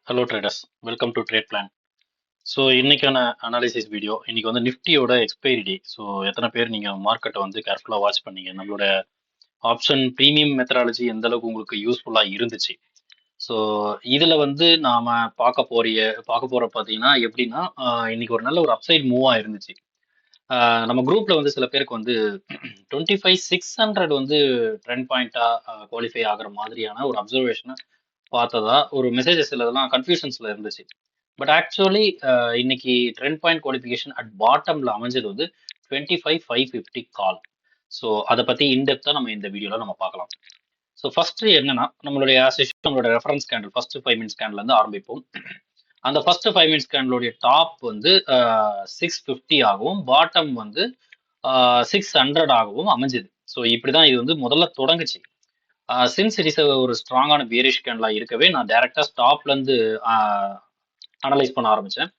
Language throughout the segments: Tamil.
Hello traders, welcome to trade plan. So இன்னைக்கான அனாலிசிஸ் வீடியோ. இன்னைக்கு வந்து நிஃப்டியோட எக்ஸ்பைரி டே. ஸோ எத்தனை பேர் நீங்கள் மார்க்கெட்டை வந்து கேர்ஃபுல்லாக வாட்ச் பண்ணீங்க? நம்மளோட ஆப்ஷன் ப்ரீமியம் மெத்தடாலஜி எந்த அளவுக்கு உங்களுக்கு யூஸ்ஃபுல்லாக இருந்துச்சு? ஸோ இதில் வந்து நாம் பார்க்க போகிற பார்த்தீங்கன்னா எப்படின்னா, இன்னைக்கு ஒரு நல்ல ஒரு அப்சைட் மூவாக இருந்துச்சு. நம்ம குரூப்பில் வந்து சில பேருக்கு வந்து 25,600 வந்து ட்ரெண்ட் பாயிண்ட்டாக குவாலிஃபை ஆகிற மாதிரியான ஒரு அப்சர்வேஷனை பார்த்ததா ஒரு மெசேஜஸ் சிலதெல்லாம் கன்ஃபியூஷன்ஸில் இருந்துச்சு. பட் ஆக்சுவலி இன்னைக்கு ட்ரெண்ட் பாயிண்ட் குவாலிஃபிகேஷன் அட் பாட்டம்ல அமைஞ்சது வந்து 25,550 கால். ஸோ அதை பற்றி இன்டெப்த்தாக நம்ம இந்த வீடியோவில் நம்ம பார்க்கலாம். ஸோ ஃபர்ஸ்ட் என்னன்னா, நம்மளுடைய நம்மளோட reference candle first 5 minutes candle இருந்து ஆரம்பிப்போம். அந்த ஃபர்ஸ்ட் 5 மினிட்ஸ் கேண்டிலோடைய டாப் வந்து 650 ஆகவும் பாட்டம் வந்து 600 ஆகவும் அமைஞ்சது. ஸோ இப்படிதான் இது வந்து முதல்ல தொடங்குச்சு. சின்ஸ் இட் இஸ் ஒரு ஸ்ட்ராங்கான பியரிஷ் கேண்டலா இருக்கவே நான் டைரக்டா ஸ்டாப்ல இருந்து அனலைஸ் பண்ண ஆரம்பிச்சேன்.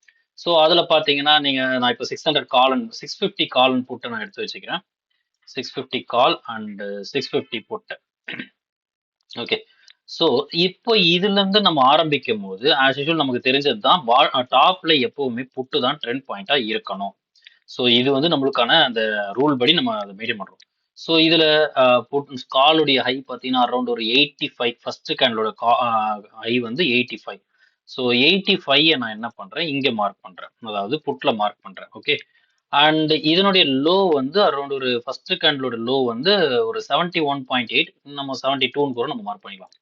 ஸோ அதுல பாத்தீங்கன்னா நான் இப்போ 600 கால் அண்ட் 650 கால் போட்டு நான் எடுத்து வச்சுக்கிறேன். 650 கால் அண்ட் 650 போட்டு. ஓகே. ஸோ இப்போ இதுல இருந்து நம்ம ஆரம்பிக்கும் போது ஆஸ் யூஷுவல் நமக்கு தெரிஞ்சது தான், டாப்ல எப்பவுமே புட்டு தான் ட்ரெண்ட் பாயிண்டா இருக்கணும். ஸோ இது வந்து நம்மளுக்கான அந்த ரூல் படி நம்ம அதை மெயின்டைன் பண்றோம். ஸோ இதுல காலுடைய ஹை பார்த்தீங்கன்னா அரௌண்ட் ஒரு 85. ஃபர்ஸ்ட் கேண்டலோட ஹை வந்து 85. ஸோ 85 நான் என்ன பண்றேன், இங்க மார்க் பண்றேன், அதாவது புட்ல மார்க் பண்றேன். ஓகே. அண்ட் இதனுடைய லோ வந்து அரௌண்ட் ஒரு ஃபர்ஸ்ட் கேண்டலோட லோ வந்து ஒரு 71.8. நம்ம 72 கூட நம்ம மார்க் பண்ணிக்கலாம்.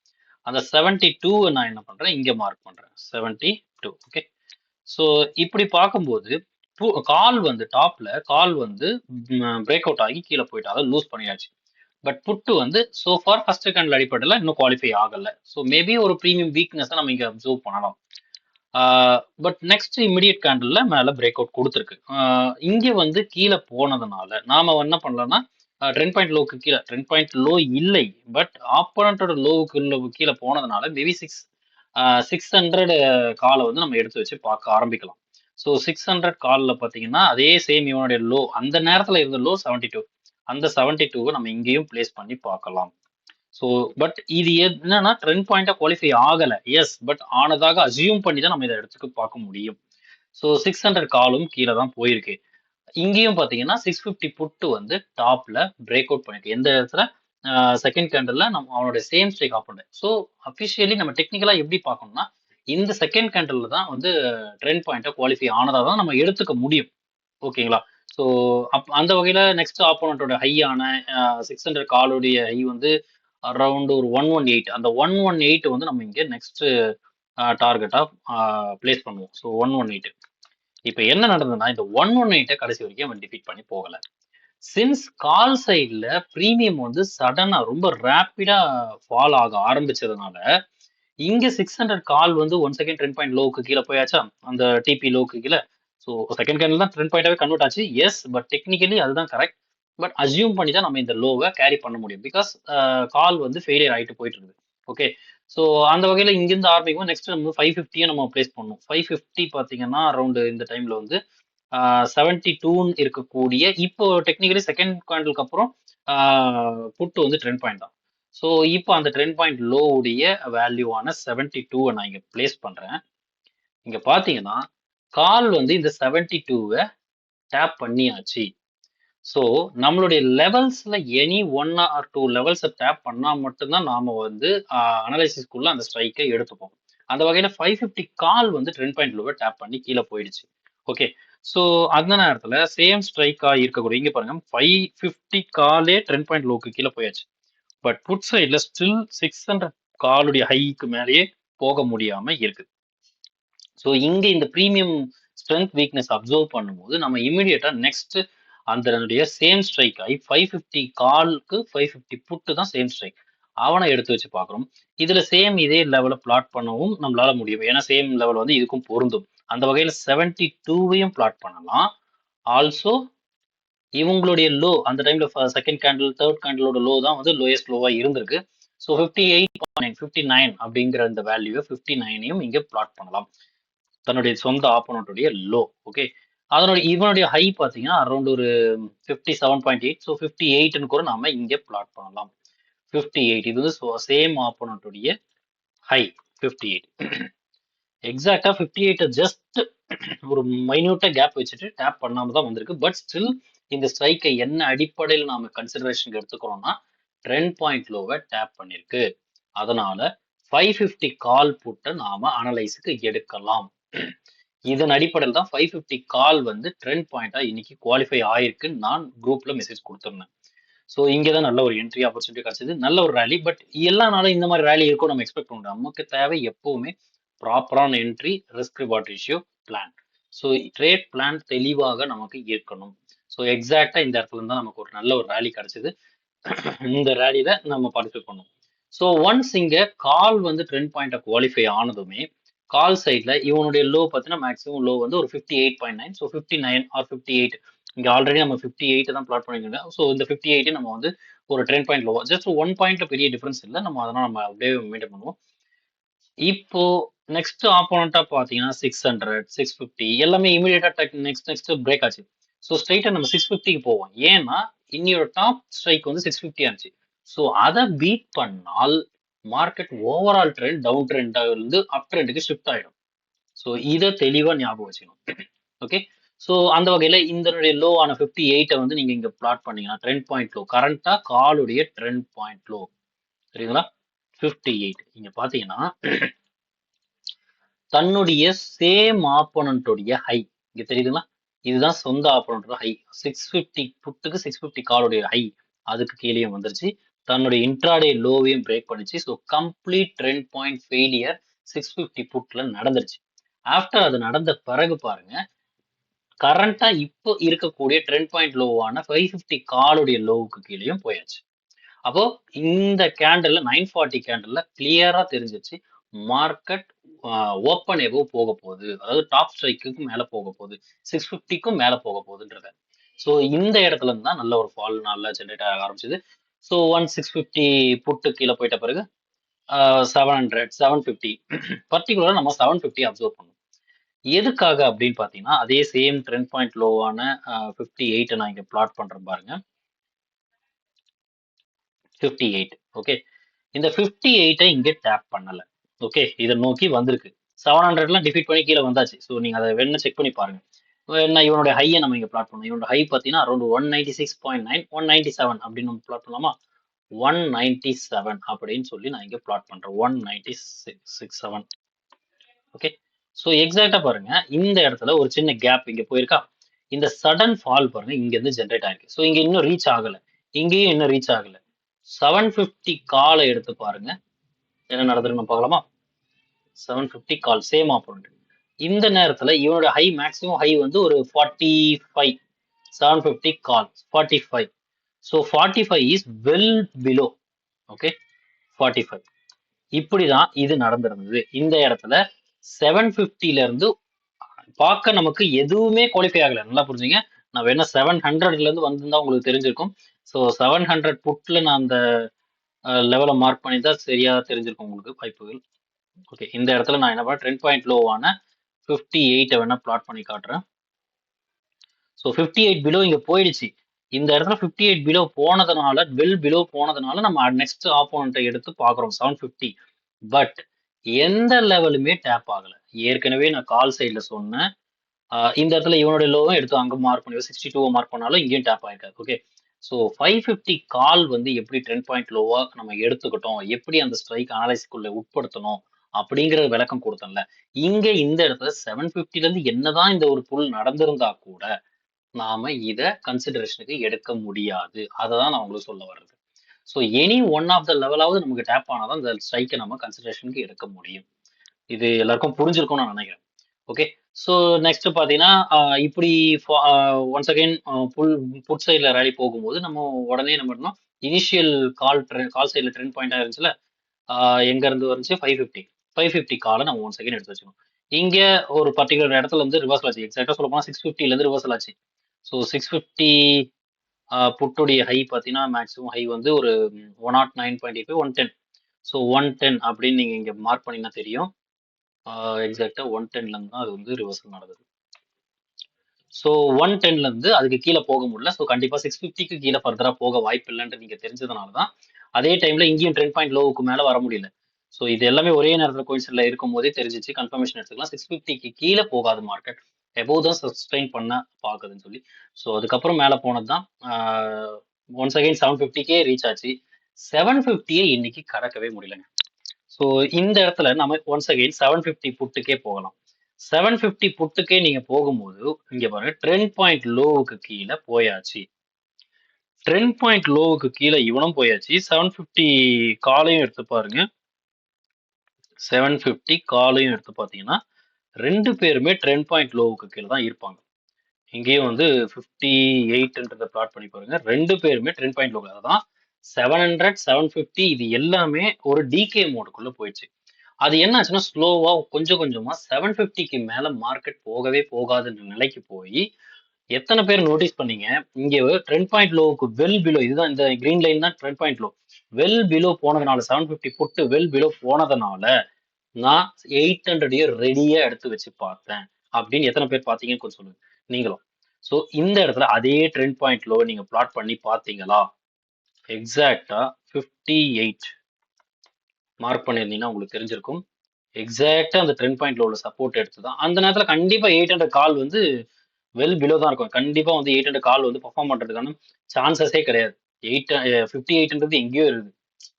அந்த 72 நான் என்ன பண்றேன், இங்க மார்க் பண்றேன் 72. ஓகே. ஸோ இப்படி பார்க்கும்போது கால் வந்து டாப்ல கால் வந்து பிரேக் அவுட் ஆகி கீழே போயிட்டு, அதாவது லூஸ் பண்ணியாச்சு. பட் புட்டு வந்து சோஃபார் ஃபர்ஸ்ட் கேண்டில் அடிப்படையில் இன்னும் குவாலிஃபை ஆகல. ஸோ மேபி ஒரு ப்ரீமியம் வீக்னஸ் நம்ம இங்க அப்சர்வ் பண்ணலாம். பட் நெக்ஸ்ட் இமிடியட் கேண்டில்ல மேல பிரேக் அவுட் கொடுத்துருக்கு. இங்க வந்து கீழே போனதுனால நாம என்ன பண்ணலாம்னா, ட்ரெண்ட் பாயிண்ட் லோக்கு கீழே, ட்ரெண்ட் பாயிண்ட் லோ இல்லை, பட் ஆப்போனண்டோட லோவுக்கு கீழே போனதுனால மேபி 600 காலை வந்து நம்ம எடுத்து வச்சு பார்க்க ஆரம்பிக்கலாம். ஸோ 600 காலில் பார்த்தீங்கன்னா அதே சேம் இவனுடைய லோ, அந்த நேரத்தில் இருந்த லோ 72. அந்த 72 நம்ம இங்கேயும் பிளேஸ் பண்ணி பார்க்கலாம். ஸோ பட் இது என்னன்னா ட்ரெண்ட் பாயிண்டா குவாலிஃபை ஆகல. எஸ், பட் ஆனதாக அசியூம் பண்ணி தான் நம்ம இதை எடுத்துக்கு பார்க்க முடியும். ஸோ 600 காலும் கீழே தான் போயிருக்கு. இங்கேயும் பார்த்தீங்கன்னா 650 புட்டு வந்து டாப்ல பிரேக் அவுட் பண்ணிருக்கு. எந்த இடத்துல? செகண்ட் கேண்டல்ல நம்ம அவனுடைய same strike opponent. So officially நம்ம டெக்னிக்கலா எப்படி பார்க்கணும்னா, இந்த செகண்ட் கேண்டல்ல தான் வந்து ட்ரெண்ட் பாயிண்டா குவாலிஃபை ஆனதா தான் நம்ம எடுத்துக்க முடியும். ஓகேங்களா? ஸோ அந்த வகையில நெக்ஸ்ட் ஆப்போனண்டோட ஹையான 600 காலோடைய ஹை வந்து அரௌண்ட் ஒரு 118. அந்த 118 வந்து நம்ம இங்க நெக்ஸ்ட் டார்கெட்டா பிளேஸ் பண்ணுவோம். ஸோ 118. இப்போ என்ன நடந்ததுன்னா, இந்த 118 கடைசி வரைக்கும் அவன் டிஃபீட் பண்ணி போகல. சின்ஸ் கால் சைட்ல பிரீமியம் வந்து சடனா ரொம்ப ரேப்பிடா ஃபால் ஆக ஆரம்பிச்சதுனால, இங்க 600 கால் வந்து 1 செகண்ட் ட்ரெண்ட் பாயிண்ட் லோவுக்கு கீழே போயாச்சா, அந்த டிபி லோவுக்கு கீழே. ஸோ செகண்ட் கேண்டில் தான் ட்ரெண்ட் பாயிண்டாவே கன்வெர்ட் ஆச்சு. எஸ், பட் டெக்னிக்கலி அதுதான் கரெக்ட். பட் அசியூம் பண்ணி தான் நம்ம இந்த லோவை கேரி பண்ண முடியும். பிகாஸ் கால் வந்து ஃபெயிலியர் ஆகிட்டு போயிட்டு இருக்குது. ஓகே. ஸோ அந்த வகையில் இங்கிருந்து ஆரம்பிக்கும் நெக்ஸ்ட் நம்ம 550 நம்ம பிளேஸ் பண்ணணும். 550 பார்த்தீங்கன்னா அரௌண்ட் இந்த டைம்ல வந்து 72 இருக்கக்கூடிய, இப்போ டெக்னிக்கலி செகண்ட் கேண்டலுக்கு அப்புறம் புட்டு வந்து ட்ரெண்ட் பாயிண்ட் தான். ஸோ இப்போ அந்த ட்ரெண்ட் பாயிண்ட் லோ உடைய வேல்யூவான 72 நான் இங்க பிளேஸ் பண்றேன். இங்க பாத்தீங்கன்னா கால் வந்து இந்த 72 டேப் பண்ணியாச்சு. ஸோ நம்மளுடைய லெவல்ஸ்ல எனி 1 or 2 லெவல்ஸை டேப் பண்ணா மட்டும்தான் நாம வந்து அனலைசிஸ்க்குள்ள அந்த ஸ்ட்ரைக்கை எடுத்துப்போம். அந்த வகையில 550 கால் வந்து ட்ரெண்ட் பாயிண்ட் லோவை டேப் பண்ணி கீழே போயிடுச்சு. ஓகே. ஸோ அந்த நேரத்துல சேம் ஸ்ட்ரைக்கா இருக்கக்கூடிய இங்க பாருங்க 550 காலே ட்ரெண்ட் பாயிண்ட் லோக்கு கீழே போயாச்சு. பட் புட் சைட்ல ஸ்டில் 600 காலுடைய ஹைக்கு மேலேயே போக முடியாம இருக்கு. ஸோ இங்க இந்த ப்ரீமியம் ஸ்ட்ரென்த் வீக்னஸ் அப்சர்வ் பண்ணும்போது நம்ம இமிடியேட்டா நெக்ஸ்ட் அந்த சேம் ஸ்ட்ரைக் ஆகி 550 காலுக்கு 550 புட்டு தான் சேம் ஸ்ட்ரைக், அவனை எடுத்து வச்சு பார்க்குறோம். இதுல சேம் இதே லெவலை பிளாட் பண்ணவும் நம்மளால முடியும். ஏன்னா சேம் லெவல் வந்து இதுக்கும் பொருந்தும். அந்த வகையில 72வையும் பிளாட் பண்ணலாம். ஆல்சோ இவங்களுடைய லோ அந்த டைம்ல செகண்ட் கேண்டில் தேர்ட் கேண்டிலோட லோ தான் வந்து லோயஸ்ட் லோவா இருந்திருக்கு. ஸோ 58.9 59 அப்படிங்கிற இந்த வேல்யூவை 59ஐயும் இங்க பிளாட் பண்ணலாம். தன்னுடைய சொந்த ஆப்போனட்டுடைய லோ. ஓகே. இவனுடைய ஹை பார்த்தீங்கன்னா அரௌண்ட் ஒரு 57.8. ஸோ 58ன்னு கூட நாம இங்க பிளாட் பண்ணலாம். 58 இது வந்து சேம் ஆப்போனட்டுடைய ஹை 58. எக்ஸாக்டா 58 ஜஸ்ட் ஒரு மைன்யூட்டா கேப் வச்சுட்டு டேப் பண்ணாம தான் வந்திருக்கு. பட் ஸ்டில் இந்த ஸ்ட்ரைக்கை என்ன அடிப்படையில் நாம கன்சிடரேஷன் எடுத்துக்கிறோம்னா ட்ரெண்ட் பாயிண்ட் லோவை டேப் பண்ணிருக்கு. அதனால 550 கால் புட்டை நாம அனலைஸுக்கு எடுக்கலாம். இதன் அடிப்படையில் தான் 550 கால் வந்து ட்ரெண்ட் பாயிண்டா இன்னைக்கு குவாலிஃபை ஆயிருக்குன்னு நான் குரூப்ல மெசேஜ் கொடுத்துருந்தேன். ஸோ இங்கே தான் நல்ல ஒரு என்ட்ரி ஆப்பர்ச்சுனிட்டி கிடைச்சது. நல்ல ஒரு ரேலி. பட் எல்லா நாளும் இந்த மாதிரி ரேலி இருக்கும் நம்ம எக்ஸ்பெக்ட் பண்ண நமக்கு தேவை எப்பவுமே ப்ராப்பரான entry, risk reward ratio, plan. So trade plan தெளிவாக நமக்கு இருக்கணும். ஸோ எக்ஸாக்டா இந்த இடத்துல இருந்தா நமக்கு ஒரு நல்ல ஒரு ரேலி கிடைச்சது. இந்த ரேலியில நம்ம பார்ட்டிசிபேட் பண்ணோம். ஸோ ஒன்ஸ் இங்க கால் வந்து ட்ரெண்ட் பாயிண்ட்டை குவாலிஃபை ஆனதுமே கால் சைட்ல இவனுடைய லோ பார்த்தீங்கன்னா மேக்ஸிமம் லோ வந்து ஒரு 58.9. ஸோ 59 ஆர் 58 இங்க ஆல்ரெடி நம்ம 58 தான் பிளாட் பண்ணிருக்கோம். ஸோ இந்த 58 நம்ம வந்து ஒரு ட்ரெண்ட் பாயிண்ட் லோ ஜஸ்ட் 1 பாயிண்ட்ல பெரிய டிஃபரன்ஸ் இல்லை. நம்ம அதனால நம்ம அப்படியே மெயின்டைன் பண்ணுவோம். இப்போ நெக்ஸ்ட் ஆப்போனண்டா பாத்தீங்கன்னா 600, 650 எல்லாமே இமீடியட்டா நெக்ஸ்ட் பிரேக் ஆச்சு. ஸோ ஸ்ட்ரைட்டா நம்ம 650க்கு போவோம். ஏன்னா இன்னையோட டாப் ஸ்ட்ரைக் வந்து 650 ஆச்சு. ஸோ அதை பீட் பண்ணால் மார்க்கெட் ஓவரால் ட்ரெண்ட் டவுன் ட்ரெண்ட்ல இருந்து அப் ட்ரெண்டுக்கு ஷிஃப்ட் ஆயிடும். ஸோ இதை தெளிவா ஞாபகம் வச்சுக்கணும். ஓகே. ஸோ அந்த வகையில இந்த லோ ஆன 58 வந்து நீங்க இங்க பிளாட் பண்ணீங்கன்னா ட்ரெண்ட் பாயிண்ட் லோ கரண்டா காலுடைய ட்ரெண்ட் பாயிண்ட் லோ சரிங்களா 58 இங்க பாத்தீங்கன்னா தன்னுடைய சேம் ஆப்போனன்டோடைய ஹை இங்க தெரியுதுங்களா இதுதான் சொந்த ஆப்போனன்டோட ஹை 650 புட்டுக்கு 650 காலுடைய ஹை அதுக்கு கீழே வந்துருச்சு. தன்னுடைய இன்ட்ராடே லோவையும் பிரேக் பண்ணிச்சு. So complete trend point failure 650 புட்ல நடந்துருச்சு. ஆஃப்டர் அது நடந்த பிறகு பாருங்க கரண்டா இப்போ இருக்கக்கூடிய ட்ரெண்ட் பாயிண்ட் லோவான 550 காலுடைய லோவுக்கு கீழேயும் போயாச்சு. அப்போ இந்த கேண்டில் 940 கேண்டில்ல கிளியரா தெரிஞ்சிச்சு மார்க்கெட் ஓப்பன் எவோ போக போகுது, அதாவது டாப் ஸ்ட்ரைக்குக்கும் மேல போக போகுது, 650க்கும் மேல போக போகுதுன்றத. ஸோ இந்த இடத்துல இருந்து தான் நல்ல ஒரு ஃபால் நல்லா ஜென்ரேட் ஆக ஆரம்பிச்சது. ஸோ 650 புட்டு கீழே போயிட்ட பிறகு 700, 750 பர்டிகுலரா நம்ம 750 அப்சர்வ் பண்ணோம். எதுக்காக அப்படின்னு பாத்தீங்கன்னா அதே சேம் ட்ரெண்ட் பாயிண்ட் லோவான 58 நான் இங்க பிளாட் பண்றேன் பாருங்க. 58 ஓகே. இந்த 58 இங்க டேப் பண்ணல. ஓகே இதை நோக்கி வந்திருக்கு. 700லாம் டிஃபீட் பண்ணி கீழே வந்தாச்சு. ஸோ நீங்க அதை வேணா செக் பண்ணி பாருங்க. என்ன இவனுடைய ஹையை நம்ம இங்க பிளாட் பண்ணோம். இவனோட ஹை பார்த்தீங்கன்னா அரௌண்ட் 196.9, 197 அப்படின்னு நம்ம பிளாட் பண்ணலாமா? 197 அப்படின்னு சொல்லி நான் இங்க பிளாட் பண்றேன். 196.7 ஓகே. ஸோ எக்ஸாக்டா பாருங்க இந்த இடத்துல ஒரு சின்ன கேப் இங்க போயிருக்கா. இந்த சடன் ஃபால் பாருங்க இங்க இருந்து ஜென்ரேட் ஆயிருக்கு. ஸோ இங்க இன்னும் ரீச் ஆகல, இங்கேயும் இன்னும் ரீச் ஆகல. 750 காலை எடுத்து பாருங்க என்ன நடக்குதுன்னு பார்க்கலாமா. 750 கால் சேம் ஆப்போனன்ட். இந்த நேரத்துல இவனோட ஹை மேக்ஸிமம் ஹை வந்து ஒரு 45, 750 கால் 45. So 45 is well below. Okay 45 இப்படிதான் இது நடந்திருந்தது. இந்த இடத்துல 750ல இருந்து பார்க்க நமக்கு எதுவுமே குவாலிஃபை ஆகல. நல்லா புரிஞ்சுங்க. நான் வேணா 700ல இருந்து வந்திருந்தா உங்களுக்கு தெரிஞ்சிருக்கும். ஸோ 700 புட்ல நான் அந்த லெவலை மார்க் பண்ணி தான் சரியா தெரிஞ்சிருக்கும் உங்களுக்கு வாய்ப்புகள். ஓகே இந்த இடத்துல நான் என்ன பண்ணேன் ட்ரெண்ட் பாயிண்ட் லோவான 58 வேணா பிளாட் பண்ணி காட்டுறேன். ஸோ 58 பிலோ இங்க போயிடுச்சு. இந்த இடத்துல 58 பிலோ போனதுனால வெல் பிலோ போனதுனால நம்ம நெக்ஸ்ட் ஆப்போனண்ட்டை எடுத்து பார்க்குறோம் 750. பட் எந்த லெவலுமே டேப் ஆகல. ஏற்கனவே நான் கால் சைடில் சொன்னேன். இந்த இடத்துல இவனுடைய லோவும் எடுத்து அங்கே மார்க் பண்ணி 62 மார்க் பண்ணாலும் இங்கேயும் டேப் ஆயிருக்காது. ஓகே ஸோ 550 கால் வந்து எப்படி ட்ரெண்ட் பாயிண்ட் லோவா நம்ம எடுத்துக்கிட்டோம், எப்படி அந்த ஸ்ட்ரைக் அனாலிசிஸ்க்குள்ள உட்படுத்தணும் அப்படிங்கிற விளக்கம் கொடுத்தேன்ல. இங்க இந்த இடத்துல 750ல இருந்து என்னதான் இந்த ஒரு புல் நடந்திருந்தா கூட நாம இத கன்சிடரேஷனுக்கு எடுக்க முடியாது. அதை தான் நான் உங்களுக்கு சொல்ல வர்றது. So any one of the லெவலாவது நமக்கு டேப் ஆனாதான் இந்த ஸ்ட்ரைக்கை நம்ம கன்சிடரேஷனுக்கு எடுக்க முடியும். இது எல்லாருக்கும் புரிஞ்சிருக்கும்னு நான் நினைக்கிறேன். ஓகே ஸோ நெக்ஸ்ட் பார்த்தீங்கன்னா இப்படி ஒன்ஸ் அகைன் புட் சைடில் ரேலி போகும்போது நம்ம உடனே நம்ம பண்ணோம் இனிஷியல் கால் சைடில் ட்ரெண்ட் பாயிண்ட் ஆயிருச்சுல எங்க இருந்து வந்துச்சு 550 காலை நம்ம ஒன்ஸ் அகைன் எடுத்து வச்சுக்கணும். இங்க ஒரு பர்டிகுலர் இடத்துல இருந்து ரிவர்சல் ஆச்சு. எக்ஸாக்டா சொல்ல போனா 650ல இருந்து ரிவர்சல் ஆச்சு. ஸோ 650 புட்டுடைய ஹை பார்த்தீங்கன்னா மேக்ஸிமம் ஹை வந்து ஒரு 109.85, 110. ஸோ 110 அப்படின்னு நீங்க இங்க மார்க் பண்ணீங்கன்னா தெரியும். எக்ஸாக்டா 110ல இருந்து தான் அது வந்து ரிவர்சல் நடந்தது. ஸோ 110ல இருந்து அதுக்கு கீழே போக முடியல. ஸோ கண்டிப்பா 650க்கு கீழே ஃபர்தரா போக வாய்ப்பு இல்லைன்னு நீங்க தெரிஞ்சதுனால தான் அதே டைம்ல இங்கேயும் ட்ரெண்ட் பாயிண்ட் லோவுக்கு மேல வர முடியல. ஸோ இது எல்லாமே ஒரே நேரத்தில் கோயின்சிடென்ட்ல இருக்கும் போதே தெரிஞ்சிச்சு, கன்ஃபர்மேஷன் எடுத்துக்கலாம். 650க்கு கீழே போகாது மார்க்கெட், எபோவ் தான் சஸ்டெயின் பண்ண பாக்குதுன்னு சொல்லி. ஸோ அதுக்கப்புறம் மேலே போனது தான் ஒன்ஸ் அகைன் 750கே ரீச் ஆச்சு. 750யே இன்னைக்கு கடக்கவே முடியலங்க. ஸோ இந்த இடத்துல நம்ம ஒன்ஸ் அகைன் 750 புட்டுக்கே போகலாம். 750 புட்டுக்கே நீங்க போகும்போது இங்க பாருங்க, ட்ரெண்ட் பாயிண்ட் லோவுக்கு கீழே போயாச்சு. ட்ரெண்ட் பாயிண்ட் லோவுக்கு கீழே இவனும் போயாச்சு. 750 காலையும் எடுத்து பாருங்க. 750 காலையும் எடுத்து பார்த்தீங்கன்னா 2 பேருமே ட்ரெண்ட் பாயிண்ட் லோவுக்கு கீழே தான் இருப்பாங்க. இங்கேயும் வந்து 58ன்றத பிளாட் பண்ணி பாருங்க. 2 பேருமே ட்ரெண்ட் பாயிண்ட் லோக்கு, அதான் 700, 750 இது எல்லாமே ஒரு டிகே மோடுக்குள்ள போயிடுச்சு. அது என்ன ஆச்சுன்னா ஸ்லோவா கொஞ்சம் கொஞ்சமா 750க்கு மேல மார்க்கெட் போகவே போகாதுன்ற நிலைக்கு போய், எத்தனை பேர் நோட்டீஸ் பண்ணீங்க, இங்க ட்ரெண்ட் பாயிண்ட் லோவுக்கு வெல் பிலோ, இதுதான் இந்த கிரீன் லைன் தான் trend point low, well below போனதுனால 750 புட்டு வெல் பிலோ போனதுனால நான் 800 ரெடியா எடுத்து வச்சு பார்த்தேன் அப்படின்னு எத்தனை பேர் பார்த்தீங்கன்னு கொஞ்சம் சொல்லுங்க நீங்களும். ஸோ இந்த இடத்துல அதே ட்ரெண்ட் பாயிண்ட் லோ நீங்க பிளாட் பண்ணி பார்த்தீங்களா? எக்ஸாக்டா 58 மார்க் பண்ணியிருந்தீங்கன்னா உங்களுக்கு தெரிஞ்சிருக்கும். எக்ஸாக்டா அந்த ட்ரெண்ட் பாயிண்ட் லோல சப்போர்ட் எடுத்து தான் அந்த நேரத்துல கண்டிப்பா 800 கால் வந்து வெல் பிலோ தான் இருக்கும். கண்டிப்பா வந்து 800 கால் வந்து பெர்ஃபார்ம் பண்றதுக்கான சான்சஸே கிடையாது. 58ன்றது எங்கேயோ இருக்குது,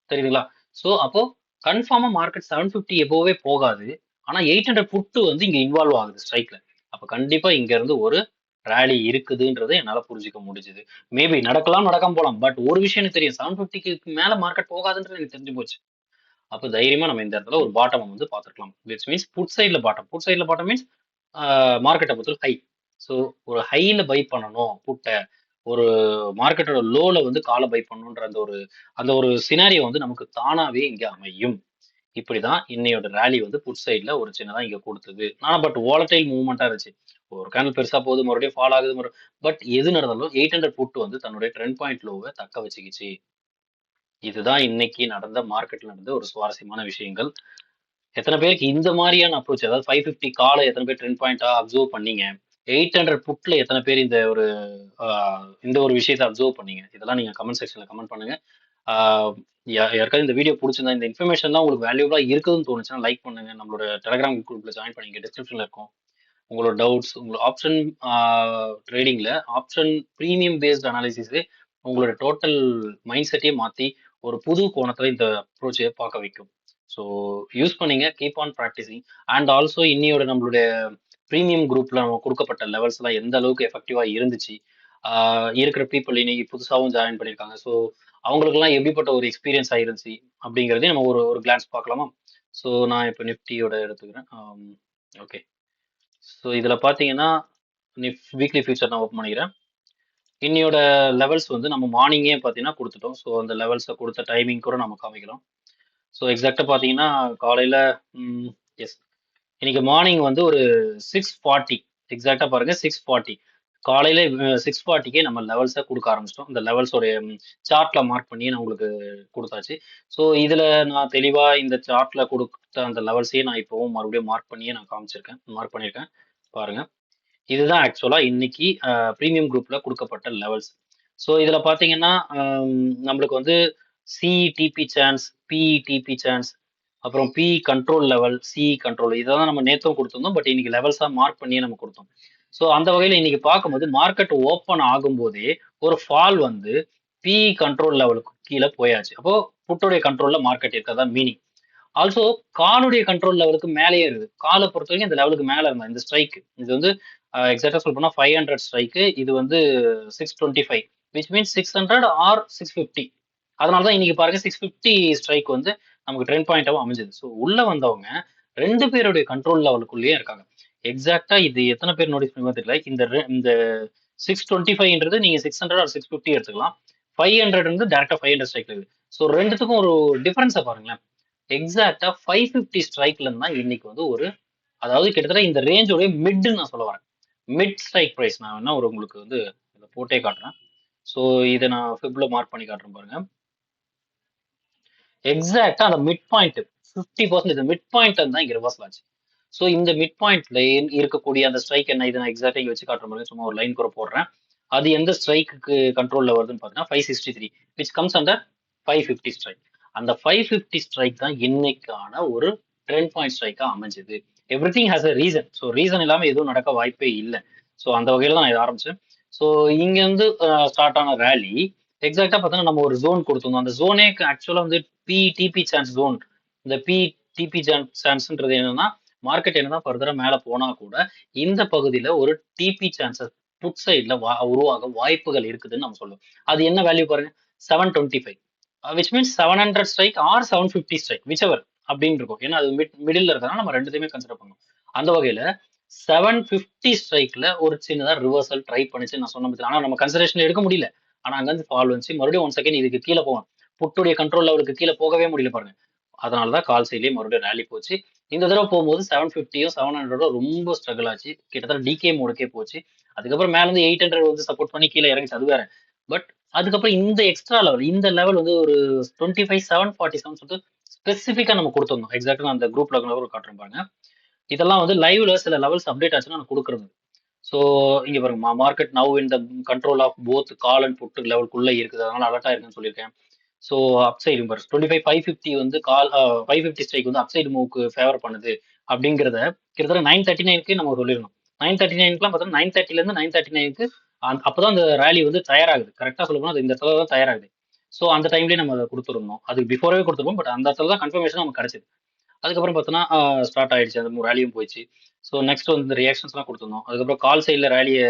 தெரியுதுங்களா? ஸோ அப்போ கன்ஃபார்மா மார்க்கெட் 750 எபோவே போகாது. ஆனா 800 புட்டு வந்து இங்க இன்வால்வ் ஆகுது ஸ்ட்ரைக்ல. அப்ப கண்டிப்பா இங்க இருந்து ஒரு ரேலி இருக்குதுன்றதை என்னால புரிஞ்சுக்க முடிஞ்சுது. மேபி நடக்கலாம், நடக்காம போலாம். பட் ஒரு விஷயம் எனக்கு தெரியும், 750க்கு மேல மார்க்கெட் போகாதுன்றது எனக்கு தெரிஞ்சு போச்சு. அப்ப தைரியமா நம்ம இந்த இடத்துல ஒரு பாட்டம் வந்து பார்த்துக்கலாம். விச் மீன்ஸ் புட் சைட்ல பாட்டம். புட் சைட்ல பாட்டம் மீன்ஸ் மார்க்கெட்டை பொறுத்தவரை ஹை. ஸோ ஒரு ஹைல பை பண்ணணும் புட்டை, ஒரு மார்க்கெட்டோட லோல வந்து காலை பை பண்ணணுன்ற அந்த ஒரு சினாரியோ வந்து நமக்கு தானாவே இங்க அமையும். இப்படிதான் இன்னையோட ரேலி வந்து புட் சைட்ல ஒரு சின்னதா இங்க கொடுத்தது. ஆனா பட் வாலடைல் மூவ்மெண்டா இருந்துச்சு. ஒரு கேண்டில் பெருசா போகுது, மறுபடியும் ஃபால் ஆகுது, பட் எது நடந்தாலும் 800 புட் வந்து தன்னுடைய ட்ரெண்ட் பாயிண்ட் லோவை தக்க வச்சுக்கிச்சு. இதுதான் இன்னைக்கு நடந்த மார்க்கெட்ல நடந்த ஒரு சுவாரஸ்யமான விஷயங்கள். எத்தனை பேருக்கு இந்த மாதிரியான அப்ரோச், அதாவது 550 காலை எத்தனை பேர் ட்ரெண்ட் பாயிண்டா அப்சர்வ் பண்ணீங்க? 800 புட்ல எத்தனை பேர் இந்த ஒரு விஷயத்தை அப்சர்வ் பண்ணீங்க? இதெல்லாம் நீங்க கமெண்ட் செக்ஷன்ல கமெண்ட் பண்ணுங்க. யாருக்காவது இந்த வீடியோ பிடிச்சிருந்தா, இந்த இன்ஃபர்மேஷன் தான் உங்களுக்கு வேல்யூபிளா இருக்குதுன்னு தோணுச்சுன்னா லைக் பண்ணுங்க. நம்மளோட டெலிகிராம் குரூப்ல ஜாயின் பண்ணிங்க, டிஸ்கிரிப்ஷன்ல இருக்கும். உங்களோட டவுட்ஸ், உங்களோட ஆப்ஷன் ட்ரேடிங்ல ஆப்ஷன் ப்ரீமியம் பேஸ்ட் அனாலிசிஸ் உங்களோட டோட்டல் மைண்ட் செட்டையே மாத்தி ஒரு புது கோணத்துல இந்த அப்ரோச்சை பார்க்க வைக்கும். ஸோ யூஸ் பண்ணீங்க, keep on practicing. And also இன்னியோட நம்மளுடைய ப்ரீமியம் குரூப்ல நம்ம கொடுக்கப்பட்ட லெவல்ஸ் எல்லாம் எந்த அளவுக்கு எஃபெக்டிவா இருந்துச்சு, இருக்கிற பீப்புள் இன்னைக்கு புதுசாகவும் ஜாயின் பண்ணியிருக்காங்க. ஸோ அவங்களுக்குலாம் எப்படிப்பட்ட ஒரு எக்ஸ்பீரியன்ஸ் ஆயிருந்துச்சு அப்படிங்கிறதையும் நம்ம ஒரு ஒரு கிளான்ஸ் பார்க்கலாமா? ஸோ நான் இப்போ நிஃப்டியோட எடுத்துக்கிறேன். ஓகே, ஸோ இதில் பார்த்தீங்கன்னா வீக்லி ஃபியூச்சர் நான் ஓப்பன் பண்ணிக்கிறேன். இன்னையோட லெவல்ஸ் வந்து நம்ம மார்னிங்கே பார்த்தீங்கன்னா கொடுத்துட்டோம். ஸோ அந்த லெவல்ஸை கொடுத்த டைமிங் கூட நம்ம காமிக்கலாம். ஸோ எக்ஸாக்டாக பார்த்தீங்கன்னா காலையில் எஸ் இன்னைக்கு மார்னிங் வந்து ஒரு 6:40 எக்ஸாக்டாக பாருங்க, 6:40 காலையில 6:40க்கே நம்ம லெவல்ஸை கொடுக்க ஆரம்பிச்சிட்டோம். இந்த லெவல்ஸோடைய சார்ட்ல மார்க் பண்ணி நான் உங்களுக்கு கொடுத்தாச்சு. ஸோ இதுல நான் தெளிவா இந்த சார்ட்ல கொடுத்த அந்த லெவல்ஸையே நான் இப்போவும் மறுபடியும் மார்க் பண்ணியிருக்கேன் பாருங்க. இதுதான் ஆக்சுவலா இன்னைக்கு ப்ரீமியம் குரூப்ல கொடுக்கப்பட்ட லெவல்ஸ். ஸோ இதுல பாத்தீங்கன்னா நம்மளுக்கு வந்து சிஇடிபி சான்ஸ், பிஇடிபி சான்ஸ், அப்புறம் B control level, C control, இதெல்லாம் நம்ம நேற்றும் கொடுத்துருந்தோம். பட் இன்னைக்கு லெவல்ஸா மார்க் பண்ணியே நம்ம கொடுத்தோம். ஸோ அந்த வகையில் இன்னைக்கு பார்க்கும்போது மார்க்கெட் ஓப்பன் ஆகும்போதே ஒரு ஃபால் வந்து பி கண்ட்ரோல் லெவலுக்கு கீழே போயாச்சு. அப்போ புட்டோடைய கண்ட்ரோல்ல மார்க்கெட் இருக்கிறதா மீனிங். ஆல்சோ காலுடைய கண்ட்ரோல் லெவலுக்கு மேலேயே இருக்குது. காலை பொறுத்த வரைக்கும் இந்த லெவலுக்கு மேல இருந்தா இந்த ஸ்ட்ரைக், இது வந்து எக்ஸாக்டா சொல்ல போனா 500 ஸ்ட்ரைக்கு, இது வந்து 625, விச் மீன்ஸ் 600 ஆர் 650. அதனாலதான் இன்னைக்கு பாருங்க 650 ஸ்ட்ரைக் வந்து நமக்கு ட்ரெண்ட் பாயிண்டாவும் அமைஞ்சது. ஸோ உள்ள வந்தவங்க 2 பேருடைய கண்ட்ரோல் லெவலுக்குள்ளேயே இருக்காங்க. எக்ஸாக்டா இது எத்தனை பேர் நோட்டீஸ் பண்ணுவோம் தெரியல. இந்த 625ன்றது நீங்க 600 ஆர் 650 எடுத்துக்கலாம். 500 வந்து டேரக்டா 500 ஸ்ட்ரைக் இருக்குது. ஸோ ரெண்டுத்துக்கும் ஒரு டிஃபரன்ஸை பாருங்களேன். எக்ஸாக்டா 550 ஸ்ட்ரைக்ல இருந்தா இன்னைக்கு வந்து அதாவது கிட்டத்தட்ட இந்த ரேஞ்சோட மிட் நான் சொல்ல வரேன். மிட் ஸ்ட்ரைக் பிரைஸ் நான் வேணா உங்களுக்கு வந்து இதை போட்டே காட்டுறேன். ஸோ இதை நான் ஃபிப்ல மார்க் பண்ணி காட்டுறேன் பாருங்க. எக்ஸாக்டா அந்த மிட் பாயிண்ட் 50% மிட் பாயிண்ட் தான் இங்க ரிவர்ஸ் ஆச்சு. ஸோ இந்த மிட் பாயிண்ட்ல இருக்கக்கூடிய அந்த ஸ்ட்ரைக் என்ன, இதை நான் எக்ஸாக்டா இங்க வச்சு காட்டுற மாதிரி சும்மா ஒரு லைன் கூட போடுறேன். அது எந்த ஸ்ட்ரைக்கு கண்ட்ரோல்ல வருதுன்னு பார்த்தீங்கன்னா 563, விச் கம்ஸ் அண்டர் 550 ஸ்ட்ரைக். அந்த 550 ஸ்ட்ரைக் தான் இன்னைக்கான ஒரு ட்ரெண்ட் பாயிண்ட் ஸ்ட்ரைக்கா அமைஞ்சது. Every thing has a reason. So reason இல்லாம எதுவும் நடக்க வாய்ப்பே இல்லை. ஸோ அந்த வகையில தான் நான் இதை ஆரம்பிச்சேன். ஸோ இங்க வந்து ஸ்டார்ட் ஆன ரேலி எக்ஸாக்டா பார்த்தோன்னா நம்ம ஒரு ஜோன் கொடுத்துருந்தோம். அந்த ஜோனே ஆக்சுவலா வந்து டிபி சான்ஸ் ஜோன். இந்த டிபி சான்ஸ்ன்றது என்னன்னா மார்க்கெட் என்னதான் ஃபர்தரா மேல போனா கூட இந்த பகுதியில ஒரு டிபி சான்சஸ் புட் சைட்ல உருவாக வாய்ப்புகள் இருக்குதுன்னு நம்ம சொல்லுவோம். அது என்ன வேல்யூ பாருங்க, 725, which means 700 strike or 750 strike whichever அப்படின்னு இருக்கும். ஏன்னா அது மிடில் இருக்கிறதுனால நம்ம ரெண்டுத்தையுமே கன்சிடர் பண்ணுவோம். அந்த வகையில 750 ஸ்ட்ரைக்ல ஒரு சின்னதா ரிவர்சல் ட்ரை பண்ணிச்சு நான் சொன்ன பத்தி. ஆனா நம்ம கன்சிடரேஷன் எடுக்க முடியல. ஆனா அங்கிருந்து ஃபால் வந்துச்சு, மறுபடியும் 1 செகண்ட் இதுக்கு கீழே போகும். புட்டுடைய கண்ட்ரோல் லெவலுக்கு கீழே போகவே முடியல பாருங்க. அதனாலதான் கால் சைட்லயே மறுபடியும் ரேலி போச்சு. இந்த தடவை போகும்போது 750யும் 700 ரொம்ப ஸ்ட்ரகிள் ஆச்சு. கிட்டத்தட்ட டிகே மோடுக்கே போச்சு. அதுக்கப்புறம் மேல இருந்து 800 வந்து சப்போர்ட் பண்ணி கீழே இறங்கிச்சு, அது வேற. பட் அதுக்கப்புறம் இந்த எக்ஸ்ட்ரா லெவல், இந்த லெவல் வந்து ஒரு 25,747 சொல்லிட்டு ஸ்பெசிஃபிக்கா நம்ம கொடுத்துருந்தோம். எக்ஸாக்டா நான் அந்த குரூப்ல காட்டுறேன் பாருங்க. இதெல்லாம் வந்து லைவ்ல சில லெவல்ஸ் அப்டேட் ஆச்சுன்னா நான் கொடுக்குறது. ஸோ இங்க பாருங்க, மார்க்கெட் நவ் இந்த control of both call and put லெவலுக்குள்ள இருக்குது, அதனால அலர்ட்டா இருக்குன்னு சொல்லியிருக்கேன். ஸோ அப்சைடு பாரு 25,550 வந்து கால் 550 ஸ்ட்ரைக் வந்து அப்சைடு மூவ்க்கு ஃபேவர் பண்ணுது அப்படிங்கிறத கிட்டத்தட்ட 939க்கு நம்ம சொல்லிடணும். 939க்குலாம் பார்த்தோம்னா 930ல இருந்து 939க்கு அப்பதான் அந்த ரேலி வந்து தயாராகுது. கரெக்டா சொல்ல போனா அது இந்த இடத்துல தான் தயாராகுது. ஸோ அந்த டைம்லயே நம்ம அதை கொடுத்துருந்தோம். அதுக்கு பிஃபோரவே கொடுத்துருப்போம், பட் அந்த இடத்துல தான் கன்ஃபர்மேஷன் நமக்கு கிடைச்சது. அதுக்கப்புறம் பார்த்தோன்னா ஸ்டார்ட் ஆயிடுச்சு, அந்த ரேலியும் போயிடுச்சு. ஸோ நெக்ஸ்ட் வந்து ரியாக்ஷன்ஸ்லாம் கொடுத்துருந்தோம். அதுக்கப்புறம் கால் சைடில் ரேலியை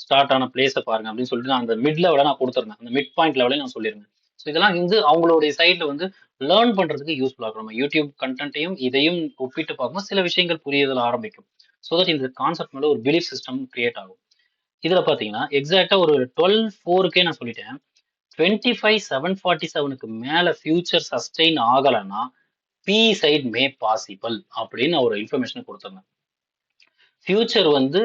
ஸ்டார்ட் ஆன பிளேஸை பாருங்க அப்படின்னு சொல்லிட்டு நான் அந்த மிட் லெவலை நான் கொடுத்துருந்தேன். அந்த மிட் பாயிண்ட் லெவலையும் நான் சொல்லியிருந்தேன். ஸோ இதெல்லாம் வந்து அவங்களுடைய சைட்ல வந்து லேர்ன் பண்றதுக்கு யூஸ்ஃபுல்லாக இருக்கும். நம்ம யூடியூப் கண்டென்ட்டையும் இதையும் ஒப்பிட்டு பார்க்கும்போது சில விஷயங்கள் புரியதில் ஆரம்பிக்கும். ஸோ தட் இந்த கான்செப்ட் மேலே ஒரு பிலீஃப் சிஸ்டம் கிரியேட் ஆகும். இதுல பாத்தீங்கன்னா எக்ஸாக்டா ஒரு 12/4க்கே நான் சொல்லிட்டேன். 25,747க்கு மேல ஃபியூச்சர் சஸ்டெயின் ஆகலைன்னா பி சைட் மே பாசிபிள் அப்படின்னு ஒரு இன்ஃபர்மேஷன் கொடுத்துருந்தேன். ஃபியூச்சர் வந்து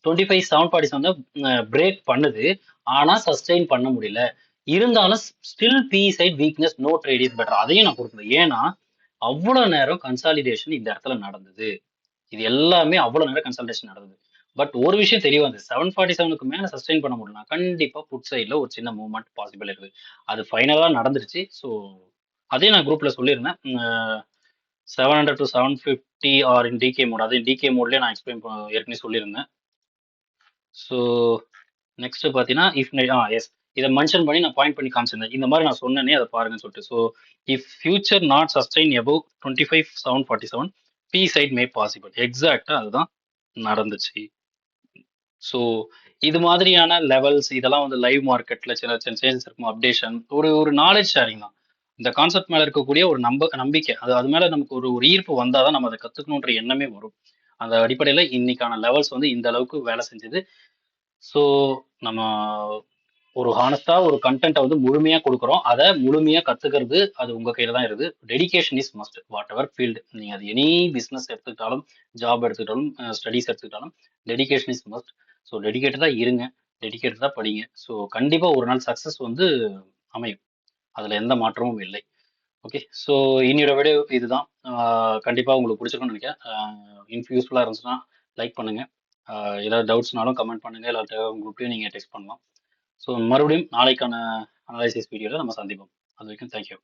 25,747 பிரேக் பண்ணுது, ஆனா சஸ்டெயின் பண்ண முடியல. இருந்தாலும் still B side weakness, no trade is better, அதையும் நான் கொடுத்தேன். ஏன்னா அவ்வளவு நேரம் கன்சாலிடேஷன் இந்த இடத்துல நடந்தது. இது எல்லாமே அவ்வளவு நேரம் கன்சல்டேஷன் நடந்தது. பட் ஒரு விஷயம் தெரிய வந்தது, 747க்கு மேல சஸ்டெயின் பண்ண முடியலனா கண்டிப்பா புட் சைட்ல ஒரு சின்ன மூவ்மெண்ட் பாசிபிள் இருக்குது. அது ஃபைனலா நடந்துருச்சு. ஸோ அதையும் நான் குரூப்ல சொல்லியிருந்தேன். 700 to 750 or in DK mode, அதே டிகே மோட்லயே நான் எக்ஸ்பிளைன் ஏற்கனவே சொல்லியிருந்தேன். ஸோ நெக்ஸ்ட் பார்த்தீங்கன்னா எஸ், இதை மென்ஷன் பண்ணி நான் பாயிண்ட் பண்ணி காமிச்சிருந்தேன். இந்த மாதிரி நான் சொன்னேனே அதை பாருங்கன்னு சொல்லிட்டு. So if future not sustain above 25,747 B side may possible, எக்ஸாக்டா அதுதான் நடந்துச்சு. ஸோ இது மாதிரியான லெவல்ஸ் இதெல்லாம் வந்து லைவ் மார்க்கெட்ல சில சின்ன சேஞ்சஸ் இருக்கும், அப்டேஷன், ஒரு நாலேஜ் ஷேரிங் தான். இந்த கான்செப்ட் மேல இருக்கக்கூடிய ஒரு நம்பிக்கை, அது மேல நமக்கு ஒரு ஈர்ப்பு வந்தாதான் நம்ம அதை கத்துக்கணுன்ற எண்ணமே வரும். அந்த அடிப்படையில இன்னைக்கான லெவல்ஸ் வந்து இந்த அளவுக்கு வேலை செஞ்சது. ஸோ நம்ம ஒரு ஹானஸ்டா ஒரு கண்டென்ட்டை வந்து முழுமையா கொடுக்குறோம். அதை முழுமையா கத்துக்கிறது அது உங்க கையில தான் இருக்குது. Dedication is must, what ever field. நீங்க அது எனி பிசினஸ் எடுத்துக்கிட்டாலும், ஜாப் எடுத்துக்கிட்டாலும், ஸ்டடீஸ் எடுத்துக்கிட்டாலும் டெடிகேஷன் இஸ் மஸ்ட். ஸோ டெடிகேட்டடா இருங்க, டெடிகேட்டடா படிங்க. ஸோ கண்டிப்பா ஒரு நாள் சக்சஸ் வந்து அமையும், அதுல எந்த மாற்றமும் இல்லை. ஓகே, ஸோ இன்னையோட வீடியோ இதுதான். கண்டிப்பா உங்களுக்கு பிடிச்சிருக்கும்னு நினைக்கிறேன். யூஸ்ஃபுல்லா இருந்துச்சுன்னா லைக் பண்ணுங்க. ஏதாவது டவுட்ஸ்னாலும் கமெண்ட் பண்ணுங்க, இல்லாட்ட குரூப்லயும் நீங்க டெக்ஸ்ட் பண்ணலாம். ஸோ மறுபடியும் நாளைக்கான அனாலிசிஸ் வீடியோவில் நம்ம சந்திப்போம். அது வரைக்கும் தேங்க்யூ.